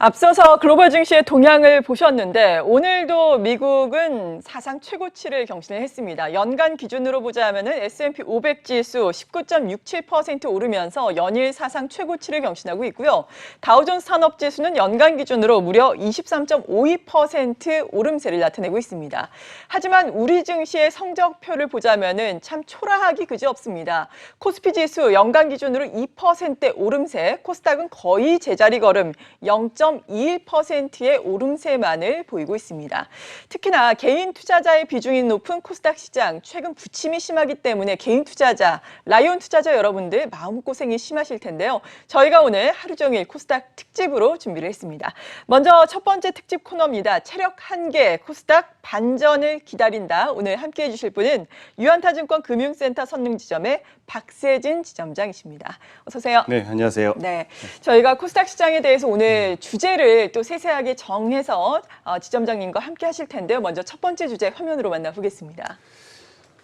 앞서서 글로벌 증시의 동향을 보셨는데 오늘도 미국은 사상 최고치를 경신을 했습니다. 연간 기준으로 보자면 S&P 500 지수 19.67% 오르면서 연일 사상 최고치를 경신하고 있고요. 다우존스 산업 지수는 연간 기준으로 무려 23.52% 오름세를 나타내고 있습니다. 하지만 우리 증시의 성적표를 보자면 참 초라하기 그지없습니다. 코스피 지수 연간 기준으로 2%의 오름세, 코스닥은 거의 제자리 걸음 0.21%의 오름세만을 보이고 있습니다. 특히나 개인 투자자의 비중이 높은 코스닥 시장, 최근 부침이 심하기 때문에 개인 투자자, 라이온 투자자 여러분들 마음고생이 심하실 텐데요. 저희가 오늘 하루 종일 코스닥 특집으로 준비를 했습니다. 먼저 첫 번째 특집 코너입니다. 체력 한계, 코스닥 반전을 기다린다. 오늘 함께해 주실 분은 유한타증권 금융센터 선릉지점의 박세진 지점장이십니다. 어서 오세요. 네, 안녕하세요. 네, 저희가 코스닥 시장에 대해서 오늘 주제를 또 세세하게 정해서 지점장님과 함께 하실 텐데요. 먼저 첫 번째 주제 화면으로 만나보겠습니다.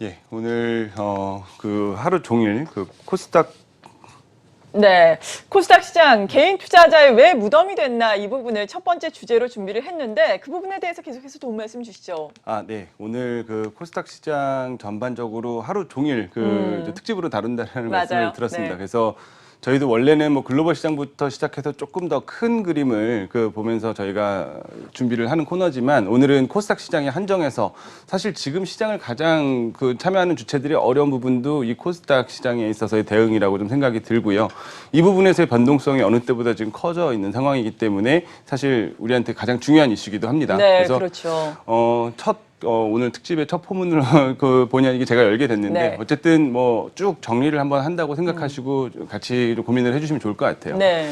예, 오늘 하루 종일 코스닥 네, 코스닥 시장 개인 투자자의 왜 무덤이 됐나 이 부분을 첫 번째 주제로 준비를 했는데 그 부분에 대해서 계속해서 도움 말씀 주시죠. 네, 오늘 코스닥 시장 전반적으로 하루 종일 특집으로 다룬다는 말씀을 들었습니다. 네. 그래서 저희도 원래는 글로벌 시장부터 시작해서 조금 더 큰 그림을 보면서 저희가 준비를 하는 코너지만 오늘은 코스닥 시장에 한정해서 사실 지금 시장을 가장 참여하는 주체들이 어려운 부분도 이 코스닥 시장에 있어서의 대응이라고 좀 생각이 들고요. 이 부분에서의 변동성이 어느 때보다 지금 커져 있는 상황이기 때문에 사실 우리한테 가장 중요한 이슈이기도 합니다. 네, 그래서 그렇죠. 오늘 특집의 첫 포문으로 본의 아니게 제가 열게 됐는데 네. 어쨌든 쭉 정리를 한번 한다고 생각하시고 같이 고민을 해주시면 좋을 것 같아요. 네.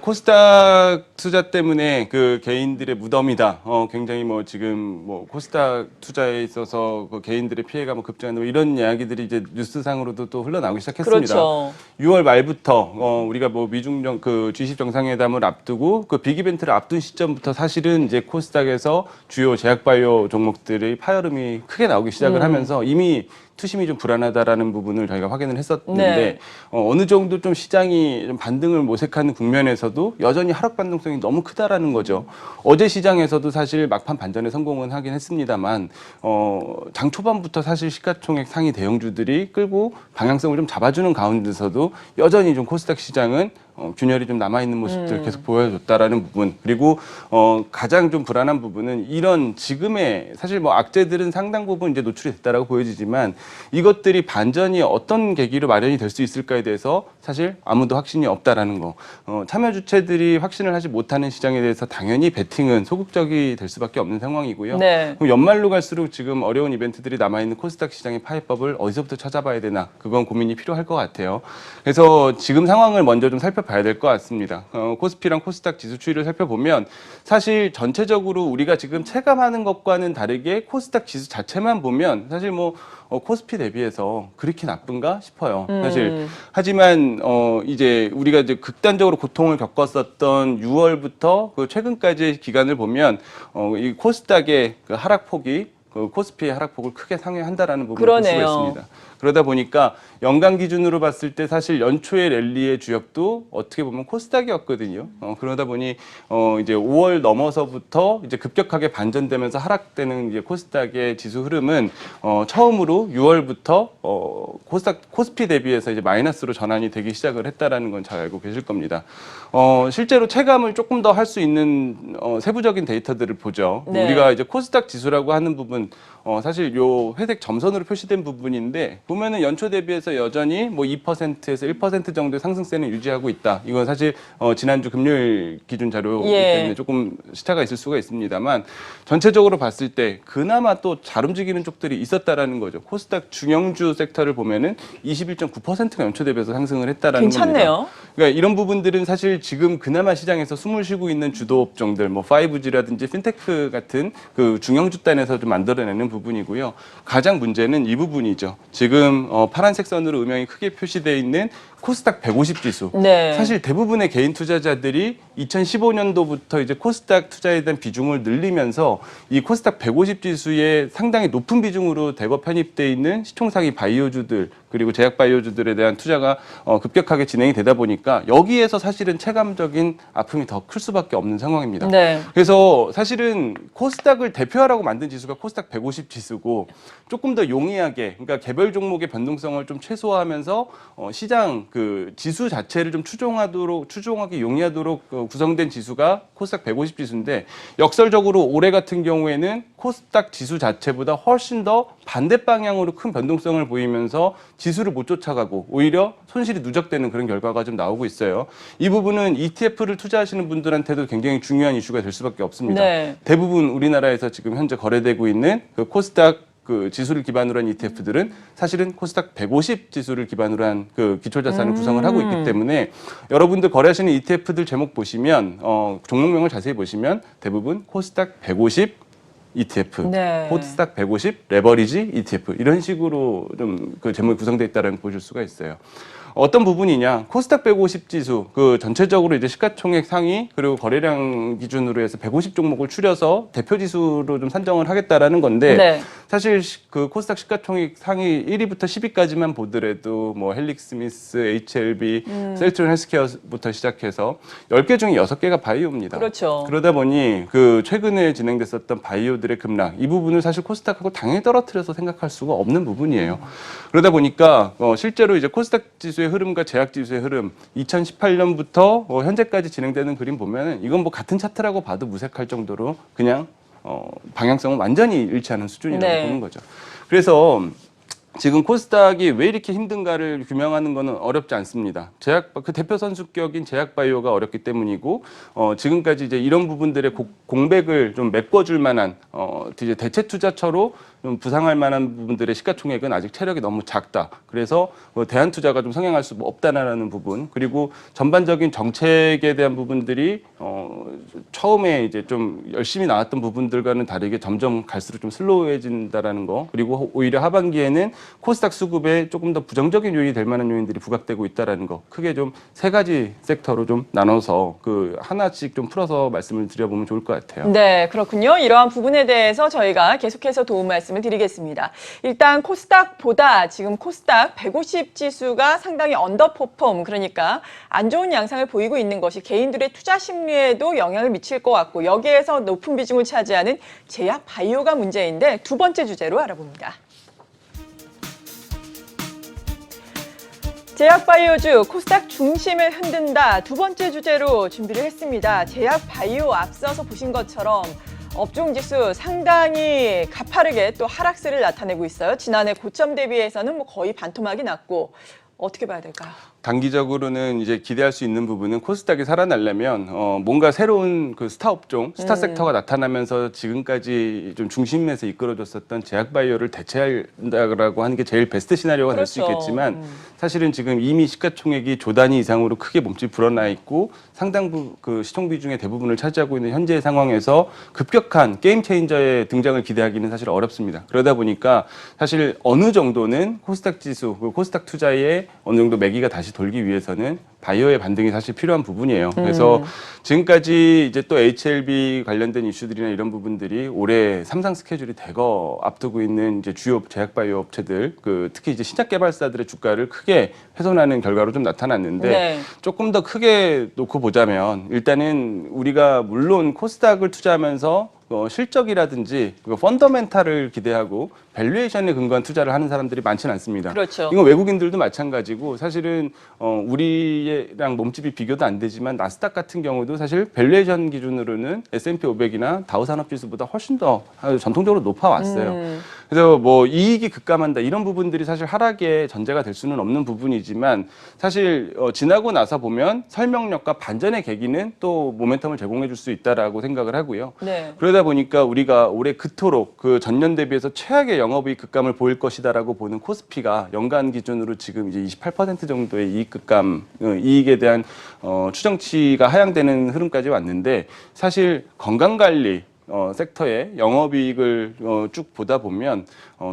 코스닥 투자 때문에 개인들의 무덤이다. 굉장히 지금 코스닥 투자에 있어서 개인들의 피해가 급증한다. 이런 이야기들이 이제 뉴스상으로도 또 흘러나오기 시작했습니다. 그렇죠. 6월 말부터 우리가 미중 G20 정상회담을 앞두고 빅 이벤트를 앞둔 시점부터 사실은 이제 코스닥에서 주요 제약바이오 종목들의 파열음이 크게 나오기 시작을 하면서 이미 투심이 좀 불안하다라는 부분을 저희가 확인을 했었는데 네. 어느 정도 좀 시장이 좀 반등을 모색하는 국면에서도 여전히 하락 반동성이 너무 크다라는 거죠. 어제 시장에서도 사실 막판 반전에 성공은 하긴 했습니다만 장 초반부터 사실 시가총액 상위 대형주들이 끌고 방향성을 좀 잡아주는 가운데서도 여전히 좀 코스닥 시장은 균열이 좀 남아있는 모습들 계속 보여줬다라는 부분. 그리고 가장 좀 불안한 부분은 이런 지금의 사실 악재들은 상당 부분 이제 노출이 됐다라고 보여지지만 이것들이 반전이 어떤 계기로 마련이 될 수 있을까에 대해서 사실 아무도 확신이 없다라는 거. 참여 주체들이 확신을 하지 못하는 시장에 대해서 당연히 베팅은 소극적이 될 수밖에 없는 상황이고요. 네. 그럼 연말로 갈수록 지금 어려운 이벤트들이 남아있는 코스닥 시장의 파해법을 어디서부터 찾아봐야 되나 그건 고민이 필요할 것 같아요. 그래서 지금 상황을 먼저 좀 살펴봐야 될 것 같습니다. 코스피랑 코스닥 지수 추이를 살펴보면 사실 전체적으로 우리가 지금 체감하는 것과는 다르게 코스닥 지수 자체만 보면 사실 코스피 대비해서 그렇게 나쁜가 싶어요. 사실 하지만 이제 우리가 이제 극단적으로 고통을 겪었었던 6월부터 최근까지의 기간을 보면 이 코스닥의 하락폭이 코스피의 하락폭을 크게 상회한다라는 부분을 볼 수가 있습니다. 그러다 보니까 연간 기준으로 봤을 때 사실 연초의 랠리의 주역도 어떻게 보면 코스닥이었거든요. 그러다 보니 이제 5월 넘어서부터 이제 급격하게 반전되면서 하락되는 이제 코스닥의 지수 흐름은 처음으로 6월부터 코스피 대비해서 이제 마이너스로 전환이 되기 시작을 했다라는 건 잘 알고 계실 겁니다. 실제로 체감을 조금 더 할 수 있는 세부적인 데이터들을 보죠. 네. 우리가 이제 코스닥 지수라고 하는 부분 사실 요 회색 점선으로 표시된 부분인데 보면은 연초 대비해서 여전히 2%에서 1% 정도의 상승세는 유지하고 있다. 이건 사실 지난주 금요일 기준 자료이기 때문에 조금 시차가 있을 수가 있습니다만 전체적으로 봤을 때 그나마 또 잘 움직이는 쪽들이 있었다라는 거죠. 코스닥 중형주 섹터를 보면은 21.9%가 연초 대비해서 상승을 했다라는 괜찮네요. 겁니다. 그러니까 이런 부분들은 사실 지금 그나마 시장에서 숨을 쉬고 있는 주도 업종들 5G라든지 핀테크 같은 중형주 단에서 좀 만들어내는 부분이고요. 가장 문제는 이 부분이죠. 지금 파란색 선으로 음영이 크게 표시되어 있는 코스닥 150 지수. 네. 사실 대부분의 개인 투자자들이 2015년도부터 이제 코스닥 투자에 대한 비중을 늘리면서 이 코스닥 150 지수에 상당히 높은 비중으로 대거 편입돼 있는 시총상위 바이오주들 그리고 제약 바이오주들에 대한 투자가 급격하게 진행이 되다 보니까 여기에서 사실은 체감적인 아픔이 더 클 수밖에 없는 상황입니다. 네. 그래서 사실은 코스닥을 대표하라고 만든 지수가 코스닥 150 지수고 조금 더 용이하게 그러니까 개별 종목의 변동성을 좀 최소화하면서 시장 그 지수 자체를 좀 추종하기 용이하도록 구성된 지수가 코스닥 150 지수인데 역설적으로 올해 같은 경우에는 코스닥 지수 자체보다 훨씬 더 반대 방향으로 큰 변동성을 보이면서 지수를 못 쫓아가고 오히려 손실이 누적되는 그런 결과가 좀 나오고 있어요. 이 부분은 ETF를 투자하시는 분들한테도 굉장히 중요한 이슈가 될 수밖에 없습니다. 네. 대부분 우리나라에서 지금 현재 거래되고 있는 그 코스닥 그 지수를 기반으로 한 ETF들은 사실은 코스닥 150 지수를 기반으로 한 그 기초자산을 구성을 하고 있기 때문에 여러분들 거래하시는 ETF들 제목 보시면 종목명을 자세히 보시면 대부분 코스닥 150 ETF, 네. 코스닥 150 레버리지 ETF 이런 식으로 좀 그 제목이 구성되어 있다는 걸 보실 수가 있어요. 어떤 부분이냐? 코스닥 150 지수 그 전체적으로 이제 시가총액 상위 그리고 거래량 기준으로 해서 150 종목을 추려서 대표 지수로 좀 산정을 하겠다라는 건데 네. 사실 그 코스닥 시가총액 상위 1위부터 10위까지만 보더라도 뭐 헬릭스미스, HLB, 셀트론 헬스케어부터 시작해서 10개 중에 6개가 바이오입니다. 그렇죠. 그러다 보니 그 최근에 진행됐었던 바이오들의 급락 이 부분을 사실 코스닥하고 당연히 떨어뜨려서 생각할 수가 없는 부분이에요. 그러다 보니까 실제로 이제 코스닥 지수의 흐름과 제약 지수의 흐름 2018년부터 현재까지 진행되는 그림 보면은 이건 뭐 같은 차트라고 봐도 무색할 정도로 그냥 방향성은 완전히 일치하는 수준이라고 네. 보는 거죠. 그래서 지금 코스닥이 왜 이렇게 힘든가를 규명하는 것은 어렵지 않습니다. 그 대표 선수격인 제약바이오가 어렵기 때문이고 지금까지 이제 이런 부분들의 공백을 좀 메꿔줄 만한 이제 대체 투자처로 좀 부상할 만한 부분들의 시가총액은 아직 체력이 너무 작다. 그래서 대안 투자가 좀 성행할 수 없다라는 부분 그리고 전반적인 정책에 대한 부분들이 처음에 이제 좀 열심히 나왔던 부분들과는 다르게 점점 갈수록 좀 슬로우해진다라는 거 그리고 오히려 하반기에는 코스닥 수급에 조금 더 부정적인 요인이 될 만한 요인들이 부각되고 있다라는 거 크게 좀 세 가지 섹터로 좀 나눠서 그 하나씩 좀 풀어서 말씀을 드려보면 좋을 것 같아요. 네, 그렇군요. 이러한 부분에 대해서 저희가 계속해서 도움 말씀을 드리겠습니다. 일단 코스닥보다 지금 코스닥 150 지수가 상당히 언더퍼폼, 그러니까 안 좋은 양상을 보이고 있는 것이 개인들의 투자 심리에도 영향을 미칠 것 같고 여기에서 높은 비중을 차지하는 제약 바이오가 문제인데 두 번째 주제로 알아봅니다. 제약 바이오주 코스닥 중심을 흔든다 두 번째 주제로 준비를 했습니다. 제약 바이오 앞서서 보신 것처럼 업종 지수 상당히 가파르게 또 하락세를 나타내고 있어요. 지난해 고점 대비해서는 뭐 거의 반토막이 났고 어떻게 봐야 될까요? 단기적으로는 이제 기대할 수 있는 부분은 코스닥이 살아나려면 뭔가 새로운 그 스타 업종, 스타 섹터가 나타나면서 지금까지 좀 중심에서 이끌어줬었던 제약바이오를 대체한다라고 하는 게 제일 베스트 시나리오가 될 수 그렇죠. 있겠지만 사실은 지금 이미 시가총액이 조 단위 이상으로 크게 몸집이 불어나 있고 상당 그 시총 비중의 대부분을 차지하고 있는 현재의 상황에서 급격한 게임 체인저의 등장을 기대하기는 사실 어렵습니다. 그러다 보니까 사실 어느 정도는 코스닥 지수, 코스닥 투자에 어느 정도 매기가 다시 돌기 위해서는 바이오의 반등이 사실 필요한 부분이에요. 그래서 지금까지 이제 또 HLB 관련된 이슈들이나 이런 부분들이 올해 상장 스케줄이 대거 앞두고 있는 이제 주요 제약 바이오 업체들, 특히 이제 신약 개발사들의 주가를 크게 훼손하는 결과로 좀 나타났는데 네. 조금 더 크게 놓고 보자면 일단은 우리가 물론 코스닥을 투자하면서 실적이라든지 펀더멘탈을 기대하고 밸류에이션에 근거한 투자를 하는 사람들이 많지는 않습니다. 그렇죠. 이건 외국인들도 마찬가지고 사실은 우리랑 몸집이 비교도 안 되지만 나스닥 같은 경우도 사실 밸류에이션 기준으로는 S&P 500이나 다우산업지수보다 훨씬 더 전통적으로 높아왔어요. 그래서 뭐 이익이 급감한다 이런 부분들이 사실 하락의 전제가 될 수는 없는 부분이지만 사실 지나고 나서 보면 설명력과 반전의 계기는 또 모멘텀을 제공해 줄 수 있다라고 생각을 하고요. 네. 그러다 보니까 우리가 올해 그토록 그 전년 대비해서 최악의 영업이익 급감을 보일 것이다라고 보는 코스피가 연간 기준으로 지금 이제 28% 정도의 이익 급감, 이익에 대한 추정치가 하향되는 흐름까지 왔는데 사실 건강관리 섹터의 영업이익을 쭉 보다 보면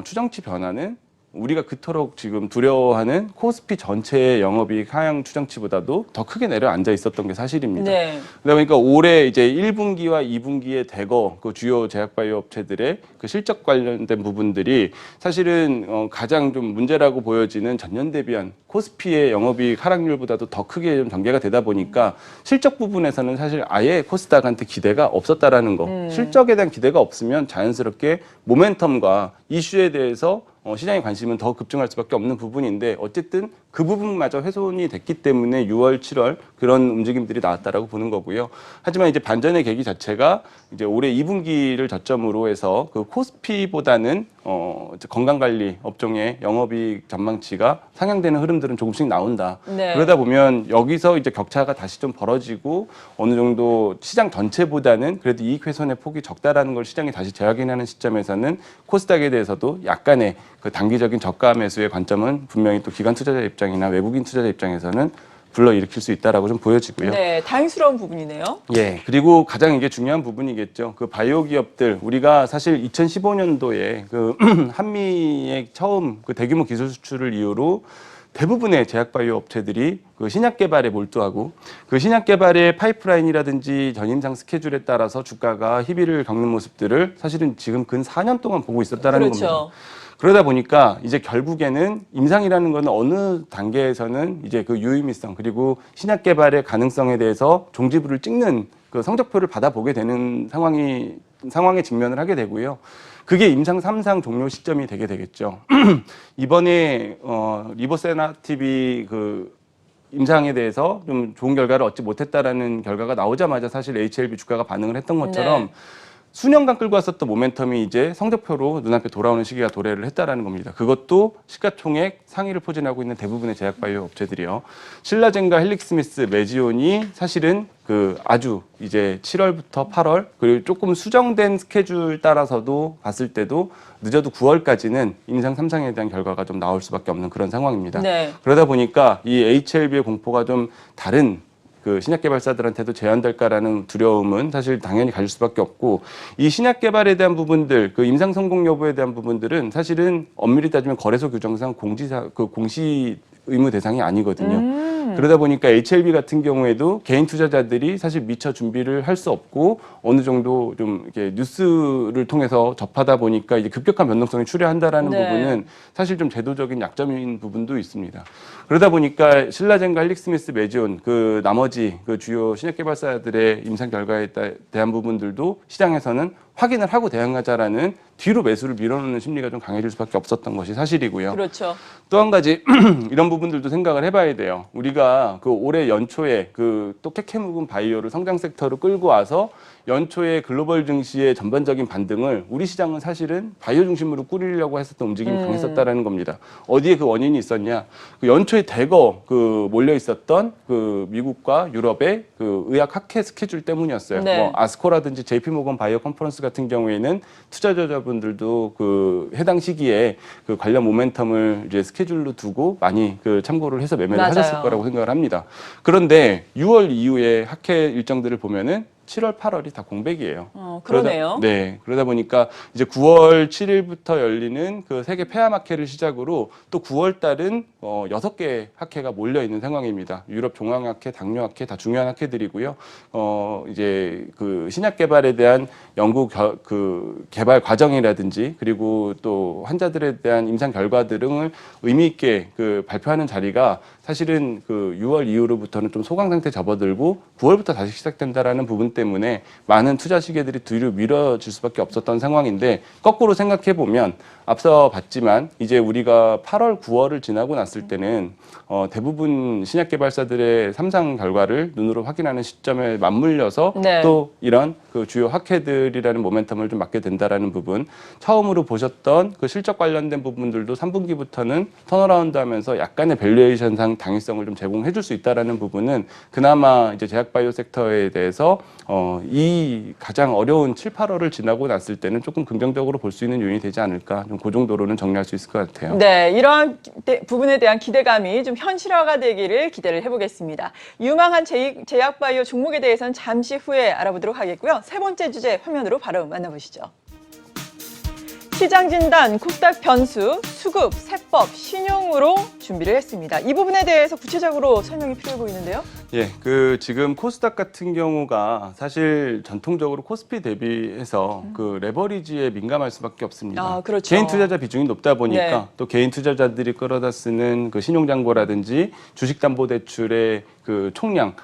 추정치 변화는 우리가 그토록 지금 두려워하는 코스피 전체의 영업이익 하향 추정치보다도 더 크게 내려앉아 있었던 게 사실입니다. 네. 그러다 보니까 올해 이제 1분기와 2분기에 대거 그 주요 제약바이오 업체들의 그 실적 관련된 부분들이 사실은 가장 좀 문제라고 보여지는 전년 대비한 코스피의 영업이익 하락률보다도 더 크게 좀 전개가 되다 보니까 실적 부분에서는 사실 아예 코스닥한테 기대가 없었다라는 거. 실적에 대한 기대가 없으면 자연스럽게 모멘텀과 이슈에 대해서 시장의 관심은 더 급증할 수밖에 없는 부분인데 어쨌든 그 부분마저 훼손이 됐기 때문에 6월, 7월 그런 움직임들이 나왔다라고 보는 거고요. 하지만 이제 반전의 계기 자체가 이제 올해 2분기를 저점으로 해서 그 코스피보다는 건강관리 업종의 영업이익 전망치가 상향되는 흐름들은 조금씩 나온다. 네. 그러다 보면 여기서 이제 격차가 다시 좀 벌어지고 어느 정도 시장 전체보다는 그래도 이익 훼손의 폭이 적다라는 걸 시장이 다시 재확인하는 시점에서는 코스닥에 대해서도 약간의 그 단기적인 저가 매수의 관점은 분명히 또 기관 투자자 입장이나 외국인 투자자 입장에서는 불러일으킬 수 있다라고 좀 보여지고요. 네, 다행스러운 부분이네요. 예, 그리고 가장 이게 중요한 부분이겠죠. 그 바이오 기업들 우리가 사실 2015년도에 그 한미의 처음 그 대규모 기술 수출을 이유로 대부분의 제약바이오 업체들이 그 신약 개발에 몰두하고 그 신약 개발의 파이프라인이라든지 전임상 스케줄에 따라서 주가가 희비를 겪는 모습들을 사실은 지금 근 4년 동안 보고 있었다라는 그렇죠. 겁니다. 그러다 보니까 이제 결국에는 임상이라는 건 어느 단계에서는 이제 그 유의미성 그리고 신약 개발의 가능성에 대해서 종지부를 찍는 그 성적표를 받아보게 되는 상황에 직면을 하게 되고요. 그게 임상 3상 종료 시점이 되게 되겠죠. 이번에 리보세나티비 그 임상에 대해서 좀 좋은 결과를 얻지 못했다라는 결과가 나오자마자 사실 HLB 주가가 반응을 했던 것처럼 네. 수년간 끌고 왔었던 모멘텀이 이제 성적표로 눈앞에 돌아오는 시기가 도래를 했다라는 겁니다. 그것도 시가총액 상위를 포진하고 있는 대부분의 제약바이오 업체들이요. 신라젠과 헬릭스미스, 메지온이 사실은 그 아주 이제 7월부터 8월 그리고 조금 수정된 스케줄 따라서도 봤을 때도 늦어도 9월까지는 임상 3상에 대한 결과가 좀 나올 수밖에 없는 그런 상황입니다. 네. 그러다 보니까 이 HLB의 공포가 좀 다른 그 신약 개발사들한테도 제한될까라는 두려움은 사실 당연히 가질 수밖에 없고 이 신약 개발에 대한 부분들, 그 임상 성공 여부에 대한 부분들은 사실은 엄밀히 따지면 거래소 규정상 공시 의무 대상이 아니거든요. 그러다 보니까 HLB 같은 경우에도 개인 투자자들이 사실 미처 준비를 할 수 없고 어느 정도 좀 이렇게 뉴스를 통해서 접하다 보니까 이제 급격한 변동성이 출현한다라는 네. 부분은 사실 좀 제도적인 약점인 부분도 있습니다. 그러다 보니까 신라젠과 헬릭스미스, 메지온 그 나머지 그 주요 신약 개발사들의 임상 결과에 대한 부분들도 시장에서는 확인을 하고 대응하자라는 뒤로 매수를 밀어넣는 심리가 좀 강해질 수밖에 없었던 것이 사실이고요. 그렇죠. 또 한 가지 이런 부분들도 생각을 해봐야 돼요. 우리가 그 올해 연초에 그 또 캐캐묵은 바이오를 성장 섹터로 끌고 와서 연초에 글로벌 증시의 전반적인 반등을 우리 시장은 사실은 바이오 중심으로 꾸리려고 했었던 움직임이 강했었다라는 겁니다. 어디에 그 원인이 있었냐? 그 연초에 대거 그 몰려 있었던 그 미국과 유럽의 그 의학 학회 스케줄 때문이었어요. 네. 뭐 아스코라든지 JP모건 바이오 컨퍼런스 같은 경우에는 투자자분들도 그 해당 시기에 그 관련 모멘텀을 이제 스케줄로 두고 많이 그 참고를 해서 매매를 맞아요. 하셨을 거라고 생각을 합니다. 그런데 6월 이후에 학회 일정들을 보면은 7월, 8월이 다 공백이에요. 그러네요. 그러다 보니까 이제 9월 7일부터 열리는 그 세계 폐암 학회를 시작으로 또 9월 달은 6개 학회가 몰려 있는 상황입니다. 유럽 종합학회, 당뇨학회 다 중요한 학회들이고요. 이제 그 신약 개발에 대한 연구 그 개발 과정이라든지 그리고 또 환자들에 대한 임상 결과 등을 의미 있게 그 발표하는 자리가 사실은 그 6월 이후로부터는 좀 소강 상태 접어들고 9월부터 다시 시작된다라는 부분 때문에 많은 투자 시계들이 뒤로 미뤄질 수밖에 없었던 상황인데 거꾸로 생각해 보면 앞서 봤지만 이제 우리가 8월, 9월을 지나고 났을 때는 대부분 신약 개발사들의 3상 결과를 눈으로 확인하는 시점에 맞물려서 네. 또 이런 그 주요 학회들이라는 모멘텀을 좀 맞게 된다라는 부분, 처음으로 보셨던 그 실적 관련된 부분들도 3분기부터는 턴어라운드 하면서 약간의 밸류에이션상 당위성을 좀 제공해 줄 수 있다라는 부분은 그나마 이제 제약바이오 섹터에 대해서 이 가장 어려운 7, 8월을 지나고 났을 때는 조금 긍정적으로 볼 수 있는 요인이 되지 않을까, 좀 그 정도로는 정리할 수 있을 것 같아요. 네, 이러한 부분에 대한 기대감이 좀 현실화가 되기를 기대를 해보겠습니다. 유망한 제약바이오 종목에 대해서는 잠시 후에 알아보도록 하겠고요. 세 번째 주제 화면으로 바로 만나보시죠. 시장 진단, 코스닥 변수, 수급, 세법, 신용으로 준비를 했습니다. 이 부분에 대해서 구체적으로 설명이 필요해 보이는데요. 예, 지금 코스닥 같은 경우가 사실 전통적으로 코스피 대비해서 그 레버리지에 민감할 수밖에 없습니다. 아, 그렇죠. 개인 투자자 비중이 높다 보니까 네. 또 개인 투자자들이 끌어다 쓰는 그 신용잔고라든지 주식담보대출의 그 총량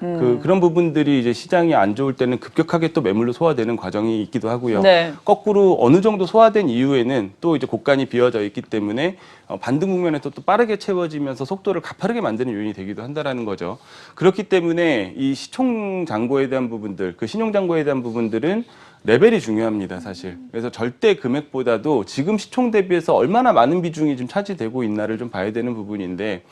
그런 부분들이 이제 시장이 안 좋을 때는 급격하게 또 매물로 소화되는 과정이 있기도 하고요. 네. 거꾸로 어느 정도 소화된 이후에는 또 이제 곡간이 비어져 있기 때문에 반등 국면에 또 빠르게 채워지면서 속도를 가파르게 만드는 요인이 되기도 한다라는 거죠. 그렇기 때문에 이 시총 잔고에 대한 부분들, 그 신용 잔고에 대한 부분들은 레벨이 중요합니다, 사실. 그래서 절대 금액보다도 지금 시총 대비해서 얼마나 많은 비중이 좀 차지되고 있나를 좀 봐야 되는 부분인데,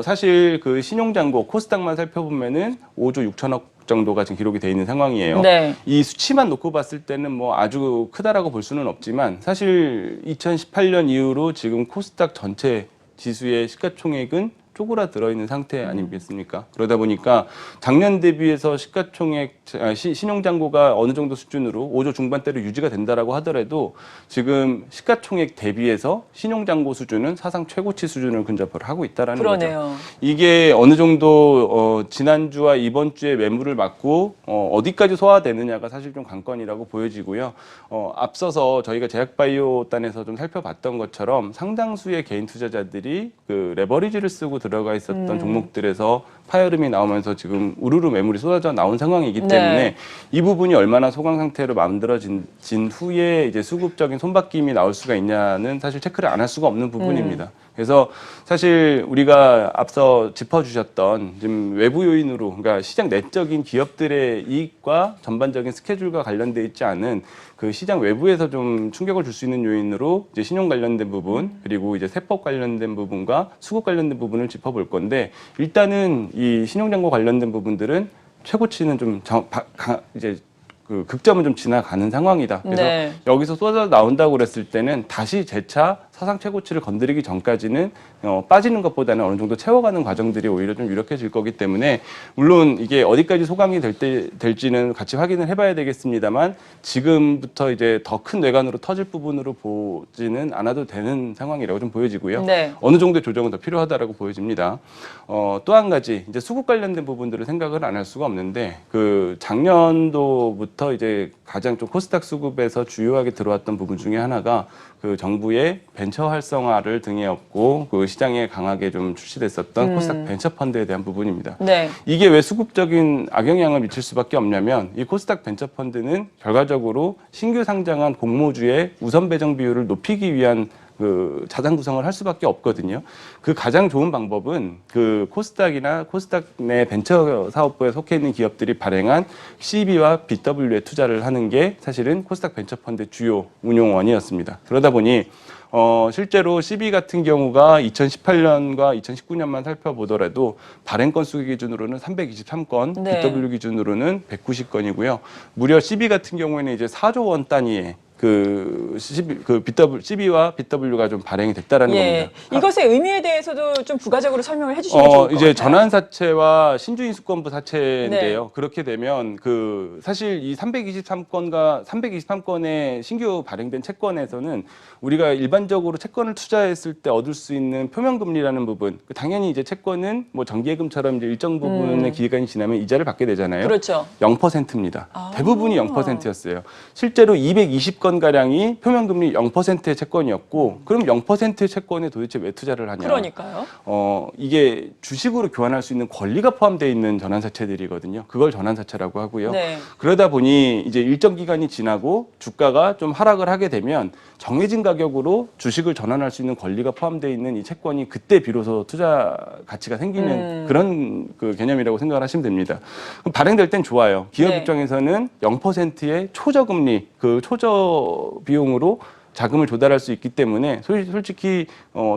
사실 그 신용잔고 코스닥만 살펴보면은 5조 6천억 정도가 지금 기록이 돼 있는 상황이에요. 네. 이 수치만 놓고 봤을 때는 뭐 아주 크다라고 볼 수는 없지만 사실 2018년 이후로 지금 코스닥 전체 지수의 시가총액은 쪼그라들어 있는 상태 아니겠습니까? 그러다 보니까 작년 대비해서 시가총액 신용잔고가 어느 정도 수준으로 5조 중반대로 유지가 된다라고 하더라도 지금 시가총액 대비해서 신용잔고 수준은 사상 최고치 수준을 근접을 하고 있다라는 그러네요. 거죠. 이게 어느 정도 지난주와 이번 주에 매물을 맞고 어디까지 소화되느냐가 사실 좀 관건이라고 보여지고요. 앞서서 저희가 제약바이오단에서 좀 살펴봤던 것처럼 상당수의 개인 투자자들이 그 레버리지를 쓰고 들어가 있었던 종목들에서 파열음이 나오면서 지금 우르르 매물이 쏟아져 나온 상황이기 때문에 네. 이 부분이 얼마나 소강 상태로 만들어진 후에 이제 수급적인 손바뀜이 나올 수가 있냐는 사실 체크를 안 할 수가 없는 부분입니다. 그래서 사실 우리가 앞서 짚어주셨던 지금 외부 요인으로, 그러니까 시장 내적인 기업들의 이익과 전반적인 스케줄과 관련돼 있지 않은 그 시장 외부에서 좀 충격을 줄 수 있는 요인으로 이제 신용 관련된 부분, 그리고 이제 세법 관련된 부분과 수급 관련된 부분을 짚어볼 건데, 일단은 이 신용잔고 관련된 부분들은 최고치는 좀 이제 그 극점은 좀 지나가는 상황이다. 그래서 네. 여기서 쏟아 나온다고 그랬을 때는 다시 재차 사상 최고치를 건드리기 전까지는 빠지는 것보다는 어느 정도 채워가는 과정들이 오히려 좀 유력해질 거기 때문에, 물론 이게 어디까지 소강이 될지는 같이 확인을 해봐야 되겠습니다만, 지금부터 이제 더 큰 뇌관으로 터질 부분으로 보지는 않아도 되는 상황이라고 좀 보여지고요. 네. 어느 정도의 조정은 더 필요하다라고 보여집니다. 또 한 가지 이제 수급 관련된 부분들을 생각을 안 할 수가 없는데, 그 작년도부터 이제 가장 좀 코스닥 수급에서 주요하게 들어왔던 부분 중에 하나가 그 정부의 벤처 활성화를 등에 업고 그 시장에 강하게 좀 출시됐었던 코스닥 벤처 펀드에 대한 부분입니다. 네. 이게 왜 수급적인 악영향을 미칠 수밖에 없냐면, 이 코스닥 벤처 펀드는 결과적으로 신규 상장한 공모주의 우선 배정 비율을 높이기 위한 그 자산 구성을 할 수밖에 없거든요. 그 가장 좋은 방법은 그 코스닥이나 코스닥 내 벤처 사업부에 속해 있는 기업들이 발행한 CB와 BW에 투자를 하는 게 사실은 코스닥 벤처 펀드 주요 운용원이었습니다. 그러다 보니 실제로 CB 같은 경우가 2018년과 2019년만 살펴보더라도 발행 건수 기준으로는 323건, 네. BW 기준으로는 190건이고요. 무려 CB 같은 경우에는 이제 4조 원 단위의 CB와 BW가 좀 발행이 됐다라는 겁니다. 이것의 의미에 대해서도 좀 부가적으로 설명을 해주시면 좋을 것 같아요. 이제 전환사채와 신주인수권부 사채인데요. 네. 그렇게 되면 그 사실 이 323건의 신규 발행된 채권에서는 우리가 일반적으로 채권을 투자했을 때 얻을 수 있는 표면금리라는 부분, 당연히 이제 채권은 뭐 정기예금처럼 이제 일정 부분의 기간이 지나면 이자를 받게 되잖아요. 그렇죠. 0%입니다. 아. 대부분이 0%였어요. 실제로 220건 가량이 표면금리 0%의 채권이었고, 그럼 0%의 채권에 도대체 왜 투자를 하냐? 그러니까요. 이게 주식으로 교환할 수 있는 권리가 포함되어 있는 전환사채들이거든요. 그걸 전환사채라고 하고요. 네. 그러다 보니 이제 일정 기간이 지나고 주가가 좀 하락을 하게 되면 정해진 가격으로 주식을 전환할 수 있는 권리가 포함되어 있는 이 채권이 그때 비로소 투자 가치가 생기는 그런 그 개념이라고 생각을 하시면 됩니다. 그럼 발행될 땐 좋아요. 기업 네. 입장에서는 0%의 초저금리, 그 초저 비용으로 자금을 조달할 수 있기 때문에 솔직히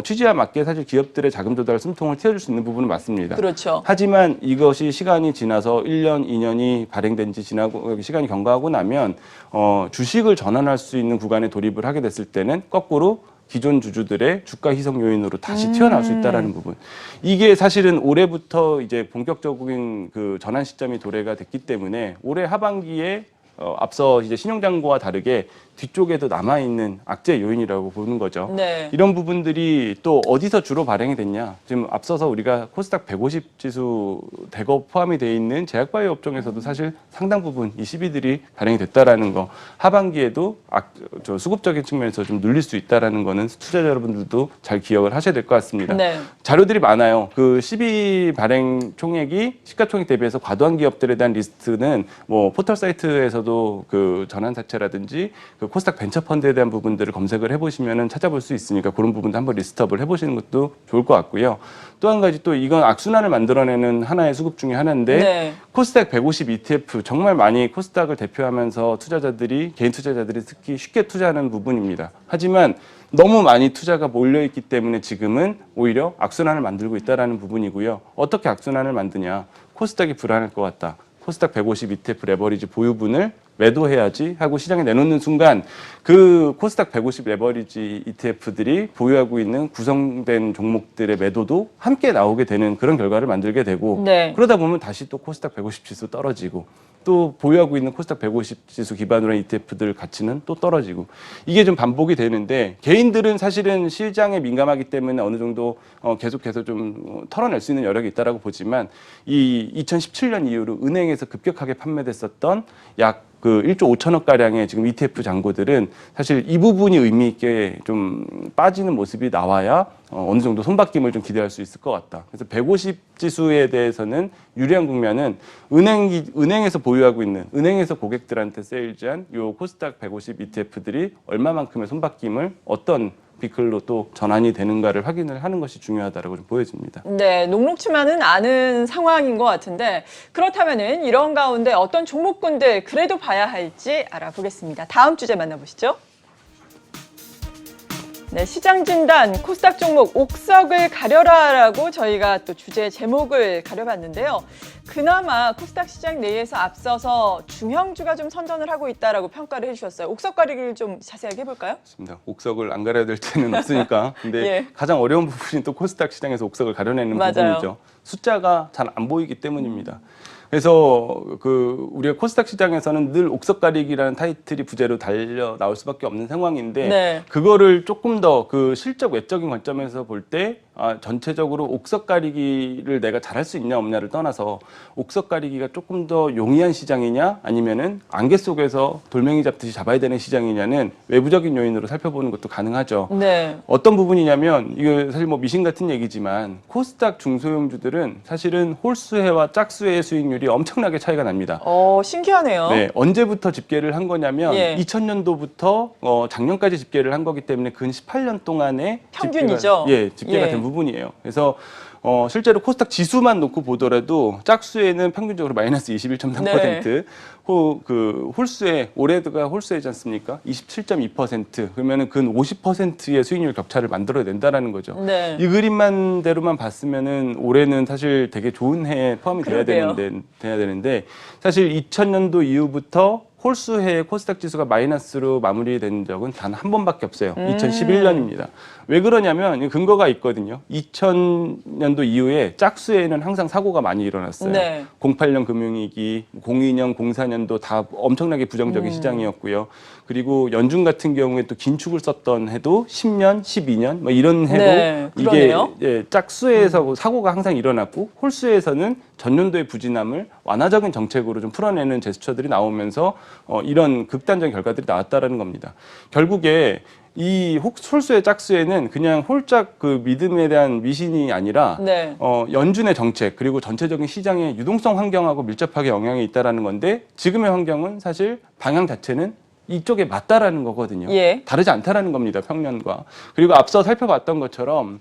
취지와 맞게 사실 기업들의 자금 조달 숨통을 틔워줄 수 있는 부분은 맞습니다. 그렇죠. 하지만 이것이 시간이 지나서 1년, 2년이 발행된 지 지나고 시간이 경과하고 나면 주식을 전환할 수 있는 구간에 돌입을 하게 됐을 때는 거꾸로 기존 주주들의 주가 희석 요인으로 다시 튀어나올 수 있다라는 부분. 이게 사실은 올해부터 이제 본격적인 그 전환 시점이 도래가 됐기 때문에 올해 하반기에 앞서 이제 신용잔고와 다르게 뒤쪽에도 남아있는 악재 요인이라고 보는 거죠. 네. 이런 부분들이 또 어디서 주로 발행이 됐냐. 지금 앞서서 우리가 코스닥 150 지수 대거 포함이 돼 있는 제약바이오 업종에서도 사실 상당 부분 이 시비들이 발행이 됐다라는 거. 하반기에도 수급적인 측면에서 좀 눌릴 수 있다라는 거는 투자자 여러분들도 잘 기억을 하셔야 될 것 같습니다. 네. 자료들이 많아요. 그 시비 발행 총액이 시가총액 대비해서 과도한 기업들에 대한 리스트는 뭐 포털 사이트에서도 그 전환사채라든지 그 코스닥 벤처펀드에 대한 부분들을 검색을 해보시면은 찾아볼 수 있으니까 그런 부분도 한번 리스트업을 해보시는 것도 좋을 것 같고요. 또 한 가지 또 이건 악순환을 만들어내는 하나의 수급 중에 하나인데 네. 코스닥 150 ETF 정말 많이 코스닥을 대표하면서 투자자들이 개인 투자자들이 특히 쉽게 투자하는 부분입니다. 하지만 너무 많이 투자가 몰려있기 때문에 지금은 오히려 악순환을 만들고 있다는 부분이고요. 어떻게 악순환을 만드냐. 코스닥이 불안할 것 같다. 코스닥 150 ETF 레버리지 보유분을 매도해야지 하고 시장에 내놓는 순간 그 코스닥 150 레버리지 ETF들이 보유하고 있는 구성된 종목들의 매도도 함께 나오게 되는 그런 결과를 만들게 되고 네. 그러다 보면 다시 또 코스닥 150 지수 떨어지고 또 보유하고 있는 코스닥 150 지수 기반으로 한 ETF들 가치는 또 떨어지고 이게 좀 반복이 되는데 개인들은 사실은 시장에 민감하기 때문에 어느 정도 계속해서 좀 털어낼 수 있는 여력이 있다라고 보지만 이 2017년 이후로 은행에서 급격하게 판매됐었던 약 그 1조 5천억 가량의 지금 ETF 잔고들은 사실 이 부분이 의미 있게 좀 빠지는 모습이 나와야 어느 정도 손바뀜을 좀 기대할 수 있을 것 같다. 그래서 150 지수에 대해서는 유리한 국면은 은행에서 보유하고 있는 은행에서 고객들한테 세일즈한 요 코스닥 150 ETF들이 얼마만큼의 손바뀜을 어떤 비클로 또 전환이 되는가를 확인을 하는 것이 중요하다고 좀 보여집니다. 네, 녹록치만은 않은 상황인 것 같은데 그렇다면은 이런 가운데 어떤 종목군들 그래도 봐야 할지 알아보겠습니다. 다음 주제 만나보시죠. 네, 시장 진단 코스닥 종목 옥석을 가려라라고 저희가 또 주제 제목을 가려봤는데요. 그나마 코스닥 시장 내에서 앞서서 중형주가 좀 선전을 하고 있다라고 평가를 해주셨어요. 옥석 가리기를 좀 자세하게 해볼까요? 맞습니다. 옥석을 안 가려야 될 때는 없으니까. 근데 예. 가장 어려운 부분이 또 코스닥 시장에서 옥석을 가려내는 맞아요. 부분이죠. 숫자가 잘 안 보이기 때문입니다. 그래서 우리가 코스닥 시장에서는 늘 옥석 가리기라는 타이틀이 부재로 달려 나올 수밖에 없는 상황인데 네. 그거를 조금 더 그 실적 외적인 관점에서 볼 때 전체적으로 옥석 가리기를 내가 잘할 수 있냐 없냐를 떠나서 옥석 가리기가 조금 더 용이한 시장이냐 아니면은 안개 속에서 돌멩이 잡듯이 잡아야 되는 시장이냐는 외부적인 요인으로 살펴보는 것도 가능하죠. 네. 어떤 부분이냐면 이거 사실 뭐 미신 같은 얘기지만 코스닥 중소형주들은 사실은 홀수회와 짝수회의 수익률이 엄청나게 차이가 납니다. 신기하네요. 네, 언제부터 집계를 한 거냐면 예. 2000년도부터 작년까지 집계를 한 거기 때문에 근 18년 동안의 평균이죠. 집계가 예. 된 부분이에요. 그래서 실제로 코스닥 지수만 놓고 보더라도 짝수에는 평균적으로 마이너스 21.3%, 홀수에 올해가 홀수이지 않습니까? 27.2%. 그러면은 근 50%의 수익률 격차를 만들어낸다라는 거죠. 네. 이 그림만대로만 봤으면은 올해는 사실 되게 좋은 해에 포함이 돼야 그러게요. 되는데 사실 2000년도 이후부터 홀수해 코스닥 지수가 마이너스로 마무리된 적은 단 한 번밖에 없어요. 2011년입니다. 왜 그러냐면 근거가 있거든요. 2000년도 이후에 짝수에는 항상 사고가 많이 일어났어요. 네. 08년 금융위기, 02년, 04년도 다 엄청나게 부정적인 시장이었고요. 그리고 연중 같은 경우에 또 긴축을 썼던 해도 10년, 12년 뭐 이런 해도 네, 이게 그러네요. 짝수에서 사고가 항상 일어났고 홀수에서는 전년도의 부진함을 완화적인 정책으로 좀 풀어내는 제스처들이 나오면서 이런 극단적인 결과들이 나왔다라는 겁니다. 결국에 이 홀수의 짝수에는 그냥 홀짝 그 믿음에 대한 미신이 아니라 네. 연준의 정책 그리고 전체적인 시장의 유동성 환경하고 밀접하게 영향이 있다라는 건데 지금의 환경은 사실 방향 자체는 이쪽에 맞다라는 거거든요. 예. 다르지 않다라는 겁니다. 평년과. 그리고 앞서 살펴봤던 것처럼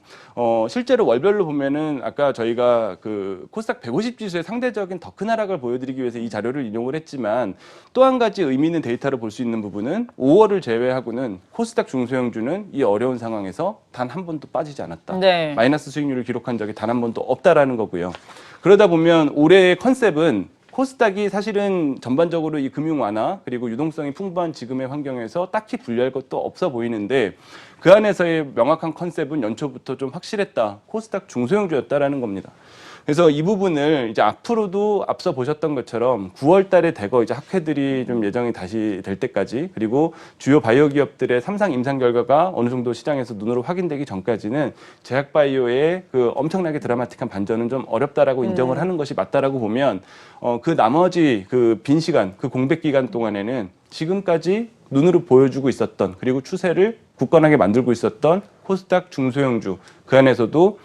실제로 월별로 보면은 아까 저희가 그 코스닥 150 지수의 상대적인 더 큰 하락을 보여드리기 위해서 이 자료를 인용을 했지만 또 한 가지 의미 있는 데이터를 볼 수 있는 부분은 5월을 제외하고는 코스닥 중소형주는 이 어려운 상황에서 단 한 번도 빠지지 않았다. 네. 마이너스 수익률을 기록한 적이 단 한 번도 없다라는 거고요. 그러다 보면 올해의 컨셉은 코스닥이 사실은 전반적으로 이 금융 완화 그리고 유동성이 풍부한 지금의 환경에서 딱히 분리할 것도 없어 보이는데 그 안에서의 명확한 컨셉은 연초부터 좀 확실했다. 코스닥 중소형주였다라는 겁니다. 그래서 이 부분을 이제 앞으로도 앞서 보셨던 것처럼 9월 달에 대거 이제 학회들이 좀 예정이 다시 될 때까지, 그리고 주요 바이오 기업들의 3상 임상 결과가 어느 정도 시장에서 눈으로 확인되기 전까지는 제약바이오의 그 엄청나게 드라마틱한 반전은 좀 어렵다라고 인정을 하는 것이 맞다라고 보면, 그 나머지 그 빈 시간, 그 공백 기간 동안에는 지금까지 눈으로 보여주고 있었던, 그리고 추세를 굳건하게 만들고 있었던 코스닥 중소형주, 그 안에서도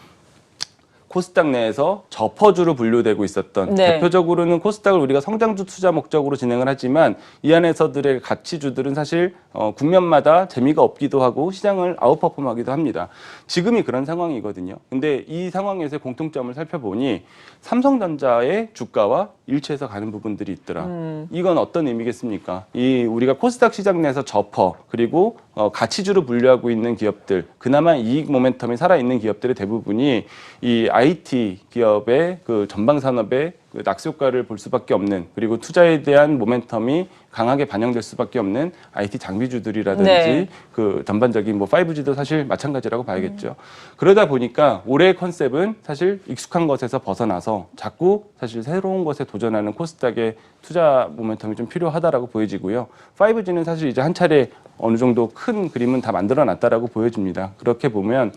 코스닥 내에서 저퍼주로 분류되고 있었던, 네. 대표적으로는 코스닥을 우리가 성장주 투자 목적으로 진행을 하지만 이 안에서들의 가치주들은 사실 국면마다 재미가 없기도 하고 시장을 아웃퍼폼하기도 합니다. 지금이 그런 상황이거든요. 근데 이 상황에서의 공통점을 살펴보니 삼성전자의 주가와 일치해서 가는 부분들이 있더라. 이건 어떤 의미겠습니까? 이 우리가 코스닥 시장 내에서 저퍼, 그리고 가치주로 분류하고 있는 기업들, 그나마 이익 모멘텀이 살아있는 기업들의 대부분이 이 IT 기업의 그 전방 산업의 그 낙수 효과를 볼 수밖에 없는, 그리고 투자에 대한 모멘텀이 강하게 반영될 수밖에 없는 IT 장비주들이라든지 네. 그 전반적인 뭐 5G도 사실 마찬가지라고 봐야겠죠. 그러다 보니까 올해의 컨셉은 사실 익숙한 것에서 벗어나서 자꾸 사실 새로운 것에 도전하는 코스닥의 투자 모멘텀이 좀 필요하다라고 보여지고요. 5G는 사실 이제 한 차례 어느 정도 큰 그림은 다 만들어놨다라고 보여집니다. 그렇게 보면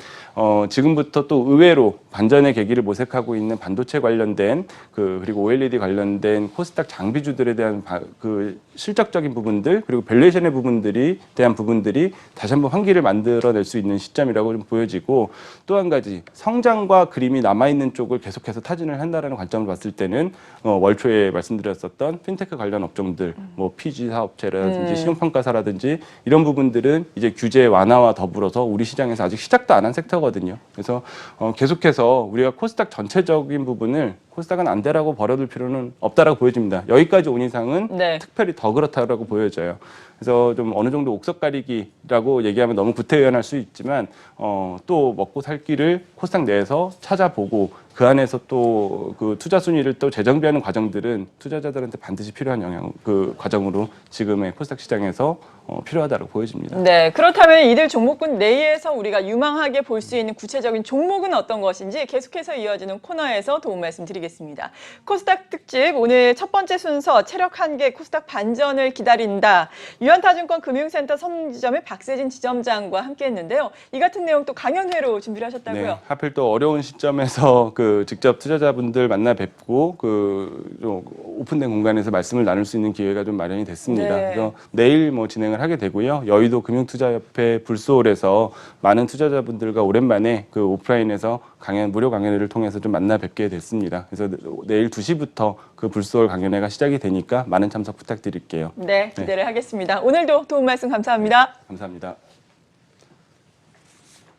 지금부터 또 의외로 반전의 계기를 모색하고 있는 반도체 관련된 그리고 OLED 관련된 코스닥 장비주들에 대한 그 실적적인 부분들, 그리고 밸류에이션의 부분들이 대한 부분들이 다시 한번 환기를 만들어낼 수 있는 시점이라고 좀 보여지고, 또 한 가지 성장과 그림이 남아있는 쪽을 계속해서 타진을 한다라는 관점을 봤을 때는 월초에 말씀드렸었던 핀테크 관련 업종들, 뭐 PG 사업체라든지 신용평가사라든지 이런 부분들은 이제 규제 완화와 더불어서 우리 시장에서 아직 시작도 안 한 섹터거든요. 그래서 계속해서 우리가 코스닥 전체적인 부분을 코스닥은 안 되라고 버려둘 필요는 없다라고 보여집니다. 여기까지 온 이상은 네. 특별히 더 그렇다라고 보여져요. 그래서 좀 어느 정도 옥석 가리기라고 얘기하면 너무 구태의연할 수 있지만 또 먹고 살 길을 코스닥 내에서 찾아보고 그 안에서 또 그 투자 순위를 또 재정비하는 과정들은 투자자들한테 반드시 필요한 그 과정으로 지금의 코스닥 시장에서 필요하다고 보여집니다. 네, 그렇다면 이들 종목군 내에서 우리가 유망하게 볼 수 있는 구체적인 종목은 어떤 것인지 계속해서 이어지는 코너에서 도움 말씀드리겠습니다. 코스닥 특집 오늘 첫 번째 순서 체력 한계 코스닥 반전을 기다린다. 유한타증권 금융센터 선지점의 박세진 지점장과 함께했는데요. 이 같은 내용 또 강연회로 준비를 하셨다고요? 네, 하필 또 어려운 시점에서 그 직접 투자자분들 만나 뵙고 좀 오픈된 공간에서 말씀을 나눌 수 있는 기회가 좀 마련이 됐습니다. 네. 그래서 내일 뭐 진행을 하게 되고요. 여의도 금융투자협회 불소홀에서 많은 투자자분들과 오랜만에 그 오프라인에서 무료 강연회를 통해서 좀 만나 뵙게 됐습니다. 그래서 내일 2시부터 그 불소홀 강연회가 시작이 되니까 많은 참석 부탁드릴게요. 네, 기대를 하겠습니다. 오늘도 도움 말씀 감사합니다. 감사합니다.